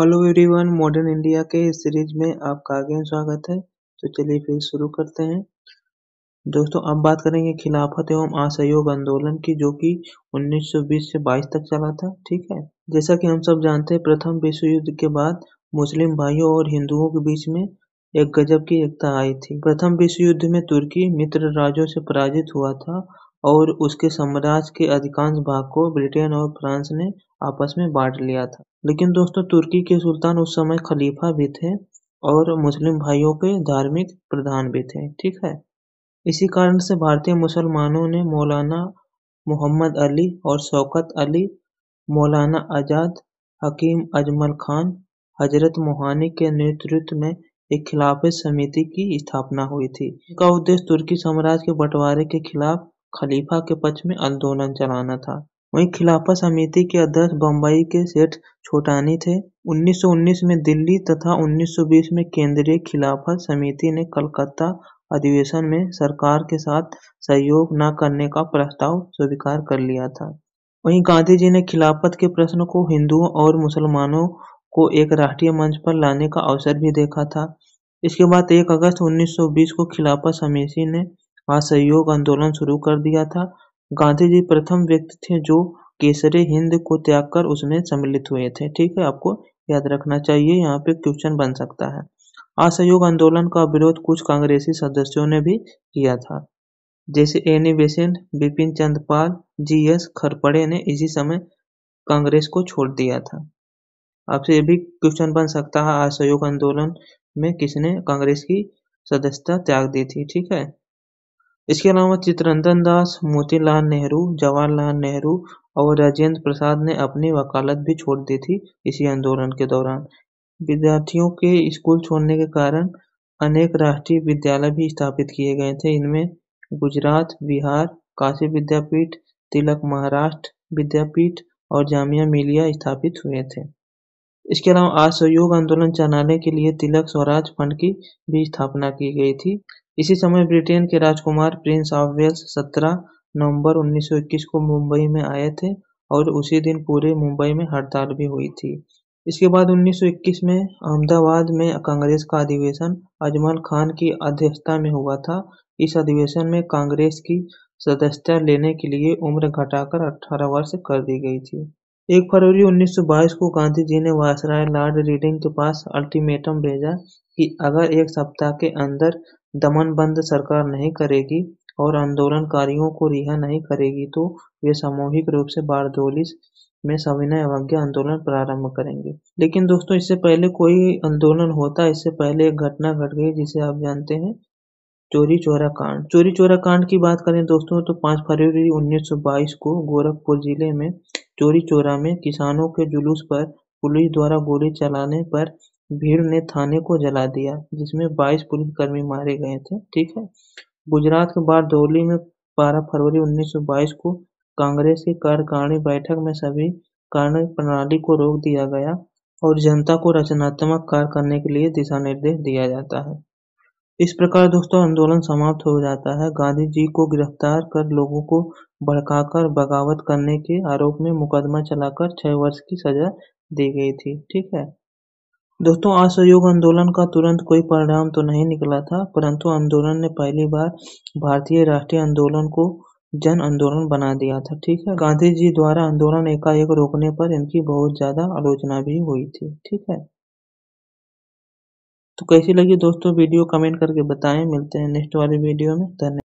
Hello everyone, modern India के इस series में आपका आगे स्वागत है। तो चलिए फिर शुरू करते हैं। दोस्तों, अब बात करेंगे खिलाफत एवं असहयोग आंदोलन की, जो कि 1920 से 22 तक चला था। ठीक है, जैसा कि हम सब जानते हैं, प्रथम विश्व युद्ध के बाद मुस्लिम भाइयों और हिंदुओं के बीच में एक गजब की एकता आई थी। प्रथम विश्व युद्ध में तुर्की मित्र राज्यों से पराजित हुआ था और उसके साम्राज्य के अधिकांश भाग को ब्रिटेन और फ्रांस ने आपस में बांट लिया था। लेकिन दोस्तों, तुर्की के सुल्तान उस समय खलीफा भी थे और मुस्लिम भाइयों के धार्मिक प्रधान भी थे। ठीक है, इसी कारण से भारतीय मुसलमानों ने मौलाना मोहम्मद अली और शौकत अली, मौलाना आजाद, हकीम अजमल खान, हजरत मोहानी के नेतृत्व में एक खिलाफत समिति की स्थापना हुई थी। इनका उद्देश्य तुर्की साम्राज्य के बंटवारे के खिलाफ खलीफा के पक्ष में आंदोलन चलाना था। वहीं खिलाफत समिति के अध्यक्ष बम्बई के सेठ छोटानी थे। 1919 में दिल्ली तथा 1920 में केंद्रीय खिलाफत समिति ने कलकत्ता अधिवेशन में सरकार के साथ सहयोग न करने का प्रस्ताव स्वीकार कर लिया था। वहीं गांधी जी ने खिलाफत के प्रश्न को हिंदुओं और मुसलमानों को एक राष्ट्रीय मंच पर लाने का अवसर भी देखा था। इसके बाद 1 अगस्त 1920 को खिलाफत समिति ने असहयोग आंदोलन शुरू कर दिया था। गांधी जी प्रथम व्यक्ति थे जो केसरे हिंद को त्याग कर उसमें सम्मिलित हुए थे। ठीक है, आपको याद रखना चाहिए, यहाँ पे क्वेश्चन बन सकता है। असहयोग आंदोलन का विरोध कुछ कांग्रेसी सदस्यों ने भी किया था, जैसे Annie Besant, Bipin Chandra Pal, GS. खरपड़े ने इसी समय कांग्रेस को छोड़ दिया था। आपसे ये भी क्वेश्चन बन सकता है, असहयोग आंदोलन में किसने कांग्रेस की सदस्यता त्याग दी थी। ठीक है, इसके अलावा चित्तरंजन दास, मोतीलाल नेहरू, जवाहरलाल नेहरू और राजेंद्र प्रसाद ने अपनी वकालत भी छोड़ दी थी इसी आंदोलन के दौरान। विद्यार्थियों के स्कूल छोड़ने के कारण अनेक राष्ट्रीय विद्यालय भी स्थापित किए गए थे। इनमें गुजरात, बिहार काशी विद्यापीठ, तिलक महाराष्ट्र विद्यापीठ और जामिया मिलिया स्थापित हुए थे। इसके अलावा असहयोग आंदोलन चलाने के लिए तिलक स्वराज फंड की भी स्थापना की गई थी। इसी समय ब्रिटेन के राजकुमार प्रिंस ऑफ वेल्स 17 नवंबर 1921 को मुंबई में आए थे और उसी दिन पूरे मुंबई में हड़ताल भी हुई थी। इसके बाद 1921 में अहमदाबाद में कांग्रेस का अधिवेशन अजमल खान की अध्यक्षता में हुआ था। इस अधिवेशन में कांग्रेस की सदस्यता लेने के लिए उम्र घटाकर 18 वर्ष कर दी गई थी। 1 फरवरी 1922 को गांधी जी ने वायसराय लॉर्ड रीडिंग के पास अल्टीमेटम भेजा कि अगर 1 सप्ताह के अंदर दमनबंद सरकार नहीं करेगी और आंदोलनकारियों को रिहा नहीं करेगी तो वे सामूहिक रूप से बारडोली में सविनय अवज्ञा आंदोलन प्रारंभ करेंगे। लेकिन दोस्तों, इससे पहले कोई आंदोलन होता, इससे पहले एक घटना घट गई जिसे आप जानते हैं, चौरी चौरा कांड। चौरी चौरा कांड की बात करें दोस्तों, तो 5 फरवरी 1922 को गोरखपुर जिले में चौरी चौरा में किसानों के जुलूस पर पुलिस द्वारा गोली चलाने पर भीड़ ने थाने को जला दिया, जिसमें 22 पुलिसकर्मी मारे गए थे। ठीक है, गुजरात के बारडोली में 12 फरवरी 1922 को कांग्रेस की कार्यकारिणी बैठक में सभी कार्य प्रणाली को रोक दिया गया और जनता को रचनात्मक कार्य करने के लिए दिशा निर्देश दिया जाता है। इस प्रकार दोस्तों आंदोलन समाप्त हो जाता है। गांधी जी को गिरफ्तार कर लोगों को भड़काकर बगावत करने के आरोप में मुकदमा चलाकर 6 वर्ष की सजा दी गई थी। ठीक है दोस्तों, असहयोग आंदोलन का तुरंत कोई परिणाम तो नहीं निकला था, परंतु आंदोलन ने पहली बार भारतीय राष्ट्रीय आंदोलन को जन आंदोलन बना दिया था। ठीक है, गांधी जी द्वारा आंदोलन एकाएक रोकने पर इनकी बहुत ज्यादा आलोचना भी हुई थी। ठीक है, तो कैसी लगी दोस्तों वीडियो, कमेंट करके बताएं। मिलते हैं नेक्स्ट वाली वीडियो में। धन्यवाद।